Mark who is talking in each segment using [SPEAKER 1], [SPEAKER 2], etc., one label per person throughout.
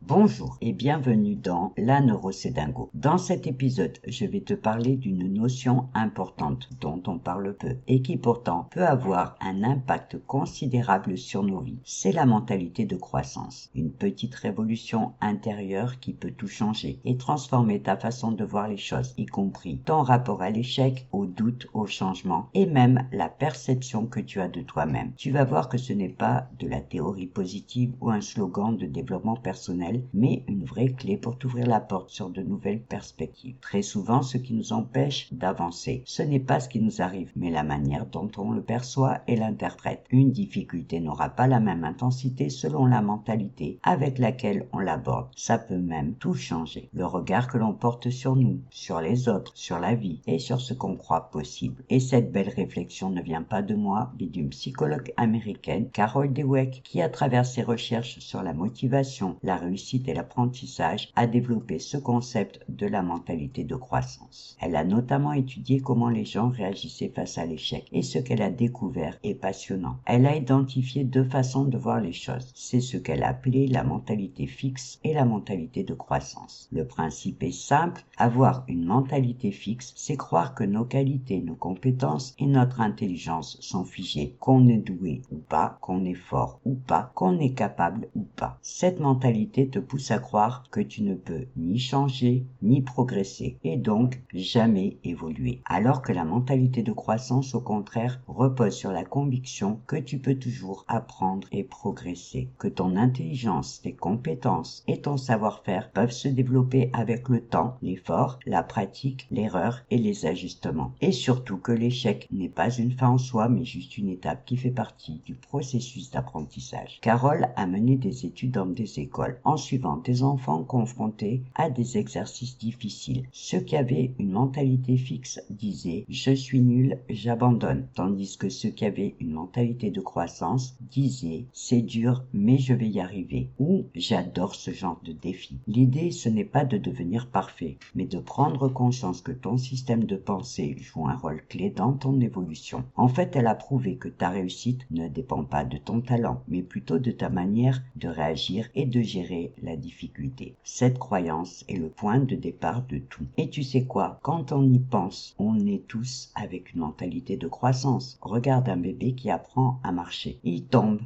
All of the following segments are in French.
[SPEAKER 1] Bonjour et bienvenue dans La Neuro-C'est-Dingo. Dans cet épisode, je vais te parler d'une notion importante dont on parle peu et qui pourtant peut avoir un impact considérable sur nos vies. C'est la mentalité de croissance. Une petite révolution intérieure qui peut tout changer et transformer ta façon de voir les choses, y compris ton rapport à l'échec, au doute, au changement et même la perception que tu as de toi-même. Tu vas voir que ce n'est pas de la théorie positive ou un slogan de développement personnel, mais une vraie clé pour t'ouvrir la porte sur de nouvelles perspectives. Très souvent, ce qui nous empêche d'avancer, ce n'est pas ce qui nous arrive, mais la manière dont on le perçoit et l'interprète. Une difficulté n'aura pas la même intensité selon la mentalité avec laquelle on l'aborde. Ça peut même tout changer. Le regard que l'on porte sur nous, sur les autres, sur la vie et sur ce qu'on croit possible. Et cette belle réflexion ne vient pas de moi, mais d'une psychologue américaine, Carol Dweck, qui à travers ses recherches sur la motivation, la réussite et l'apprentissage, a développé ce concept de la mentalité de croissance. Elle a notamment étudié comment les gens réagissaient face à l'échec et ce qu'elle a découvert est passionnant. Elle a identifié deux façons de voir les choses. C'est ce qu'elle a appelé la mentalité fixe et la mentalité de croissance. Le principe est simple, avoir une mentalité fixe, c'est croire que nos qualités, nos compétences et notre intelligence sont figées, qu'on est doué ou pas, qu'on est fort ou pas, qu'on est capable ou pas. Cette mentalité te pousse à croire que tu ne peux ni changer, ni progresser, et donc jamais évoluer. Alors que la mentalité de croissance, au contraire, repose sur la conviction que tu peux toujours apprendre et progresser, que ton intelligence, tes compétences et ton savoir-faire peuvent se développer avec le temps, l'effort, la pratique, l'erreur et les ajustements. Et surtout que l'échec n'est pas une fin en soi, mais juste une étape qui fait partie du processus d'apprentissage. Carole a mené des études dans des écoles en suivant des enfants confrontés à des exercices difficiles. Ceux qui avaient une mentalité fixe disaient « je suis nul, j'abandonne », tandis que ceux qui avaient une mentalité de croissance disaient « c'est dur, mais je vais y arriver » ou « j'adore ce genre de défi ». L'idée, ce n'est pas de devenir parfait, mais de prendre conscience que ton système de pensée joue un rôle clé dans ton évolution. En fait, elle a prouvé que ta réussite ne dépend pas de ton talent, mais plutôt de ta manière de réagir et de gérer la difficulté. Cette croyance est le point de départ de tout. Et tu sais quoi? Quand on y pense, on est tous avec une mentalité de croissance. Regarde un bébé qui apprend à marcher. Il tombe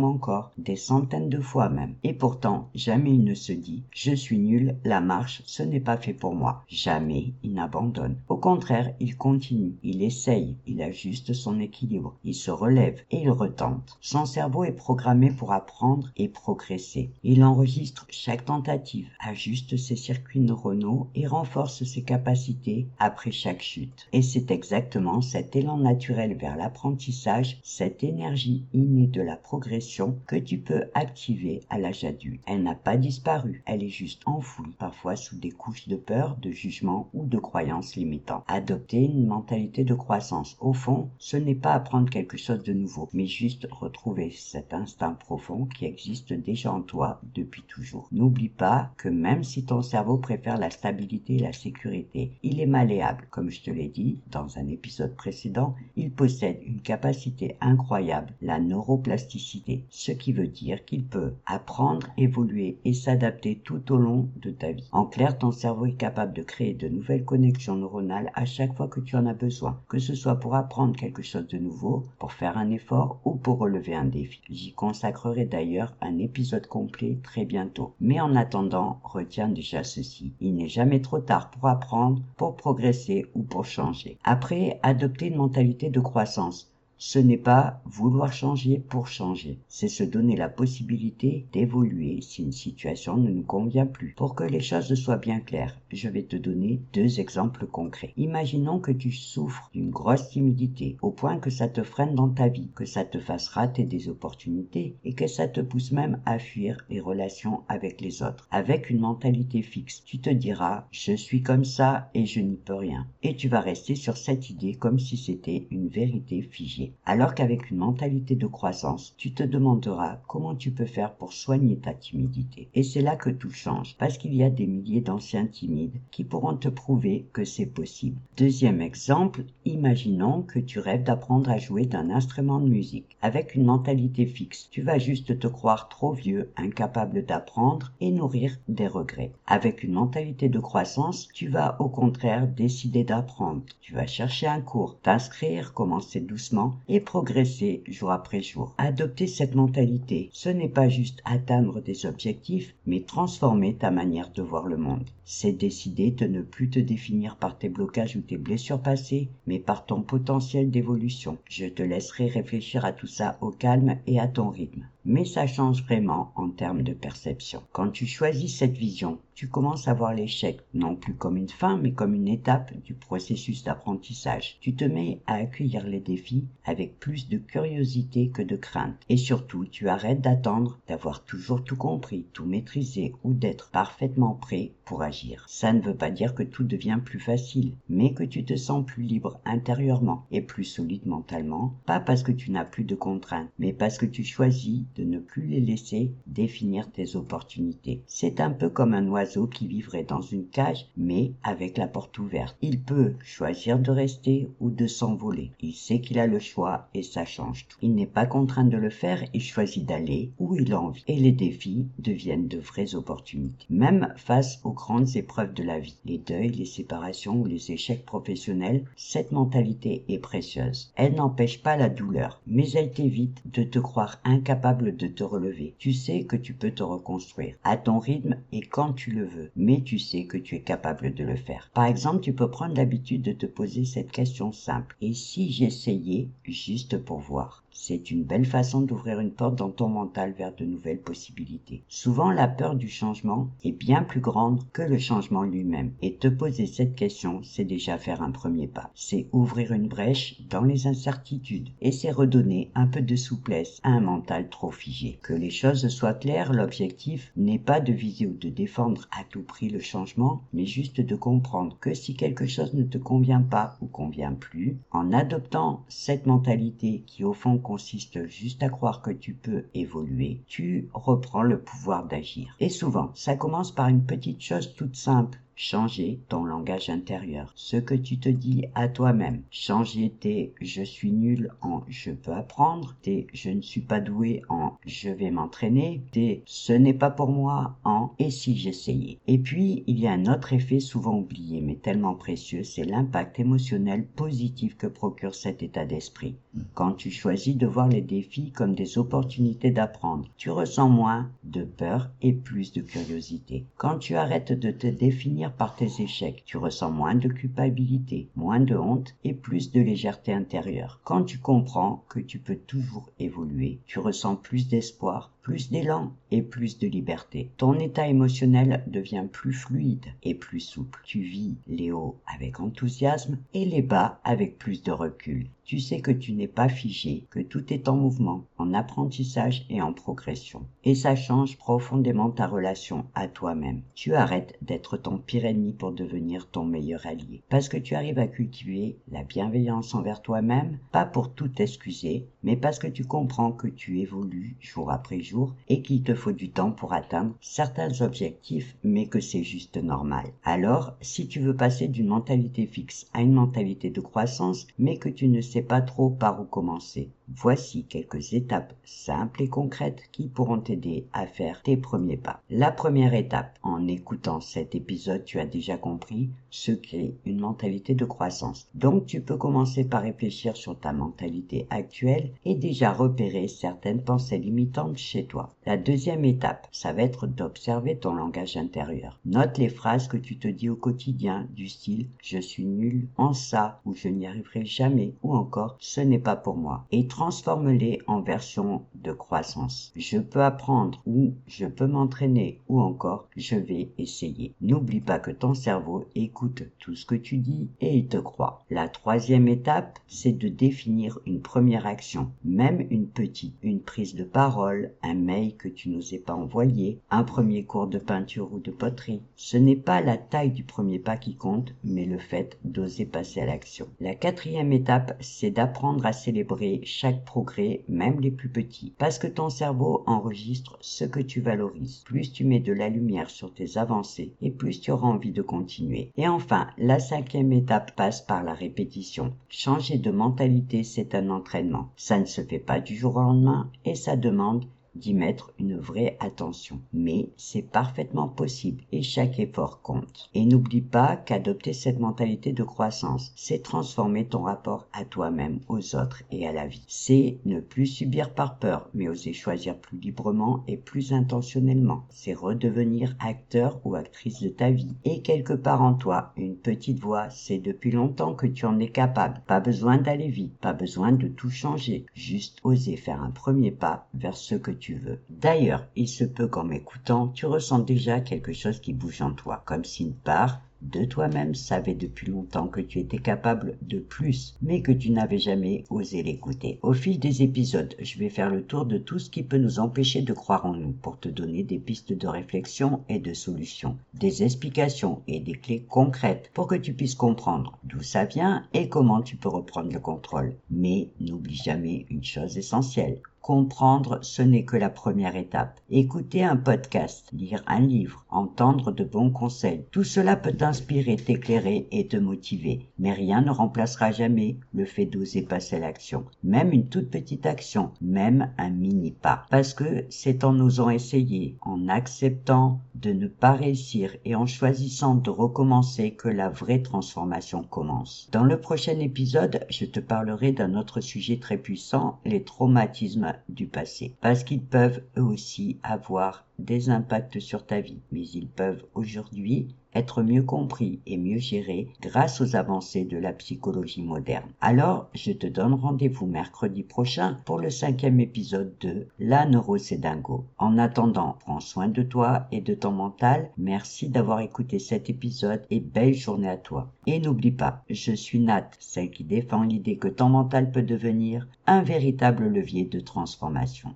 [SPEAKER 1] encore, des centaines de fois même. Et pourtant, jamais il ne se dit « je suis nul, la marche, ce n'est pas fait pour moi ». Jamais il n'abandonne. Au contraire, il continue, il essaye, il ajuste son équilibre, il se relève et il retente. Son cerveau est programmé pour apprendre et progresser. Il enregistre chaque tentative, ajuste ses circuits neuronaux et renforce ses capacités après chaque chute. Et c'est exactement cet élan naturel vers l'apprentissage, cette énergie innée de la progression que tu peux activer à l'âge adulte. Elle n'a pas disparu, elle est juste enfouie, parfois sous des couches de peur, de jugement ou de croyances limitantes. Adopter une mentalité de croissance, au fond, ce n'est pas apprendre quelque chose de nouveau, mais juste retrouver cet instinct profond qui existe déjà en toi depuis toujours. N'oublie pas que même si ton cerveau préfère la stabilité et la sécurité, il est malléable. Comme je te l'ai dit dans un épisode précédent, il possède une capacité incroyable, la neuroplasticité, ce qui veut dire qu'il peut apprendre, évoluer et s'adapter tout au long de ta vie. En clair, ton cerveau est capable de créer de nouvelles connexions neuronales à chaque fois que tu en as besoin, que ce soit pour apprendre quelque chose de nouveau, pour faire un effort ou pour relever un défi. J'y consacrerai d'ailleurs un épisode complet très bientôt. Mais en attendant, retiens déjà ceci. Il n'est jamais trop tard pour apprendre, pour progresser ou pour changer. Après, adopter une mentalité de croissance. Ce n'est pas vouloir changer pour changer, c'est se donner la possibilité d'évoluer si une situation ne nous convient plus. Pour que les choses soient bien claires, je vais te donner deux exemples concrets. Imaginons que tu souffres d'une grosse timidité, au point que ça te freine dans ta vie, que ça te fasse rater des opportunités et que ça te pousse même à fuir les relations avec les autres. Avec une mentalité fixe, tu te diras « je suis comme ça et je n'y peux rien ». Et tu vas rester sur cette idée comme si c'était une vérité figée. figer. Alors qu'avec une mentalité de croissance, tu te demanderas comment tu peux faire pour soigner ta timidité. Et c'est là que tout change, parce qu'il y a des milliers d'anciens timides qui pourront te prouver que c'est possible. Deuxième exemple, imaginons que tu rêves d'apprendre à jouer d'un instrument de musique. Avec une mentalité fixe, tu vas juste te croire trop vieux, incapable d'apprendre et nourrir des regrets. Avec une mentalité de croissance, tu vas au contraire décider d'apprendre. Tu vas chercher un cours, t'inscrire, commencer doucement et progresser jour après jour. Adopter cette mentalité, ce n'est pas juste atteindre des objectifs, mais transformer ta manière de voir le monde. C'est décider de ne plus te définir par tes blocages ou tes blessures passées, mais par ton potentiel d'évolution. Je te laisserai réfléchir à tout ça au calme et à ton rythme. Mais ça change vraiment en termes de perception. Quand tu choisis cette vision, tu commences à voir l'échec non plus comme une fin, mais comme une étape du processus d'apprentissage. Tu te mets à accueillir les défis avec plus de curiosité que de crainte. Et surtout, tu arrêtes d'attendre d'avoir toujours tout compris, tout maîtrisé ou d'être parfaitement prêt pour agir. Ça ne veut pas dire que tout devient plus facile, mais que tu te sens plus libre intérieurement et plus solide mentalement, pas parce que tu n'as plus de contraintes, mais parce que tu choisis de ne plus les laisser définir tes opportunités. C'est un peu comme un oiseau qui vivrait dans une cage, mais avec la porte ouverte. Il peut choisir de rester ou de s'envoler. Il sait qu'il a le choix et ça change tout. Il n'est pas contraint de le faire, il choisit d'aller où il a envie. Et les défis deviennent de vraies opportunités. Même face aux grandes épreuves de la vie, les deuils, les séparations ou les échecs professionnels, cette mentalité est précieuse. Elle n'empêche pas la douleur, mais elle t'évite de te croire incapable de te relever. Tu sais que tu peux te reconstruire à ton rythme et quand tu le veux, mais tu sais que tu es capable de le faire. Par exemple, tu peux prendre l'habitude de te poser cette question simple. Et si j'essayais juste pour voir? C'est une belle façon d'ouvrir une porte dans ton mental vers de nouvelles possibilités. Souvent, la peur du changement est bien plus grande que le changement lui-même. Et te poser cette question, c'est déjà faire un premier pas. C'est ouvrir une brèche dans les incertitudes. Et c'est redonner un peu de souplesse à un mental trop figé. Que les choses soient claires, l'objectif n'est pas de viser ou de défendre à tout prix le changement, mais juste de comprendre que si quelque chose ne te convient pas ou convient plus, en adoptant cette mentalité qui au fond consiste juste à croire que tu peux évoluer, tu reprends le pouvoir d'agir. Et souvent, ça commence par une petite chose toute simple. Changer ton langage intérieur, ce que tu te dis à toi-même. Changer tes « je suis nul » en « je peux apprendre », tes « je ne suis pas doué » en « je vais m'entraîner », tes « ce n'est pas pour moi » en « et si j'essayais ». Et puis, il y a un autre effet souvent oublié mais tellement précieux, c'est l'impact émotionnel positif que procure cet état d'esprit. Quand tu choisis de voir les défis comme des opportunités d'apprendre, tu ressens moins de peur et plus de curiosité. Quand tu arrêtes de te définir par tes échecs, tu ressens moins de culpabilité, moins de honte et plus de légèreté intérieure. Quand tu comprends que tu peux toujours évoluer, tu ressens plus d'espoir, plus d'élan et plus de liberté. Ton état émotionnel devient plus fluide et plus souple. Tu vis les hauts avec enthousiasme et les bas avec plus de recul. Tu sais que tu n'es pas figé, que tout est en mouvement, en apprentissage et en progression. Et ça change profondément ta relation à toi-même. Tu arrêtes d'être ton pire ennemi pour devenir ton meilleur allié. Parce que tu arrives à cultiver la bienveillance envers toi-même, pas pour tout excuser, mais parce que tu comprends que tu évolues jour après jour et qu'il te faut du temps pour atteindre certains objectifs, mais que c'est juste normal. Alors, si tu veux passer d'une mentalité fixe à une mentalité de croissance, mais que tu ne sais pas trop par où commencer, voici quelques étapes simples et concrètes qui pourront t'aider à faire tes premiers pas. La première étape, en écoutant cet épisode, tu as déjà compris ce qu'est une mentalité de croissance. Donc tu peux commencer par réfléchir sur ta mentalité actuelle et déjà repérer certaines pensées limitantes chez toi. La deuxième étape, ça va être d'observer ton langage intérieur. Note les phrases que tu te dis au quotidien du style « je suis nul en ça » ou « je n'y arriverai jamais » ou encore « ce n'est pas pour moi » et transforme-les en version de croissance. Je peux apprendre ou je peux m'entraîner ou encore je vais essayer. N'oublie pas que ton cerveau écoute tout ce que tu dis et il te croit. La troisième étape, c'est de définir une première action, même une petite, une prise de parole, un mail que tu n'osais pas envoyer, un premier cours de peinture ou de poterie. Ce n'est pas la taille du premier pas qui compte, mais le fait d'oser passer à l'action. La quatrième étape, c'est d'apprendre à célébrer chaque progrès, même les plus petits, parce que ton cerveau enregistre ce que tu valorises. Plus tu mets de la lumière sur tes avancées et plus tu auras envie de continuer. Et enfin, la cinquième étape passe par la répétition. Changer de mentalité, c'est un entraînement. Ça ne se fait pas du jour au lendemain et ça demande d'y mettre une vraie attention. Mais c'est parfaitement possible et chaque effort compte. Et n'oublie pas qu'adopter cette mentalité de croissance, c'est transformer ton rapport à toi-même, aux autres et à la vie. C'est ne plus subir par peur, mais oser choisir plus librement et plus intentionnellement. C'est redevenir acteur ou actrice de ta vie. Et quelque part en toi, une petite voix, c'est depuis longtemps que tu en es capable. Pas besoin d'aller vite, pas besoin de tout changer. Juste oser faire un premier pas vers ce que tu veux. D'ailleurs, il se peut qu'en m'écoutant, tu ressens déjà quelque chose qui bouge en toi, comme si une part de toi-même savait depuis longtemps que tu étais capable de plus, mais que tu n'avais jamais osé l'écouter. Au fil des épisodes, je vais faire le tour de tout ce qui peut nous empêcher de croire en nous, pour te donner des pistes de réflexion et de solutions, des explications et des clés concrètes pour que tu puisses comprendre d'où ça vient et comment tu peux reprendre le contrôle. Mais n'oublie jamais une chose essentielle. Comprendre, ce n'est que la première étape. Écouter un podcast, lire un livre, entendre de bons conseils, tout cela peut t'inspirer, t'éclairer et te motiver. Mais rien ne remplacera jamais le fait d'oser passer à l'action. Même une toute petite action, même un mini pas. Parce que c'est en osant essayer, en acceptant de ne pas réussir et en choisissant de recommencer que la vraie transformation commence. Dans le prochain épisode, je te parlerai d'un autre sujet très puissant, les traumatismes du passé, parce qu'ils peuvent eux aussi avoir des impacts sur ta vie, mais ils peuvent aujourd'hui être mieux compris et mieux gérés grâce aux avancées de la psychologie moderne. Alors, je te donne rendez-vous mercredi prochain pour le 5e épisode de La Neuro c'est Dingo. En attendant, prends soin de toi et de ton mental. Merci d'avoir écouté cet épisode et belle journée à toi. Et n'oublie pas, je suis Nat, celle qui défend l'idée que ton mental peut devenir un véritable levier de transformation.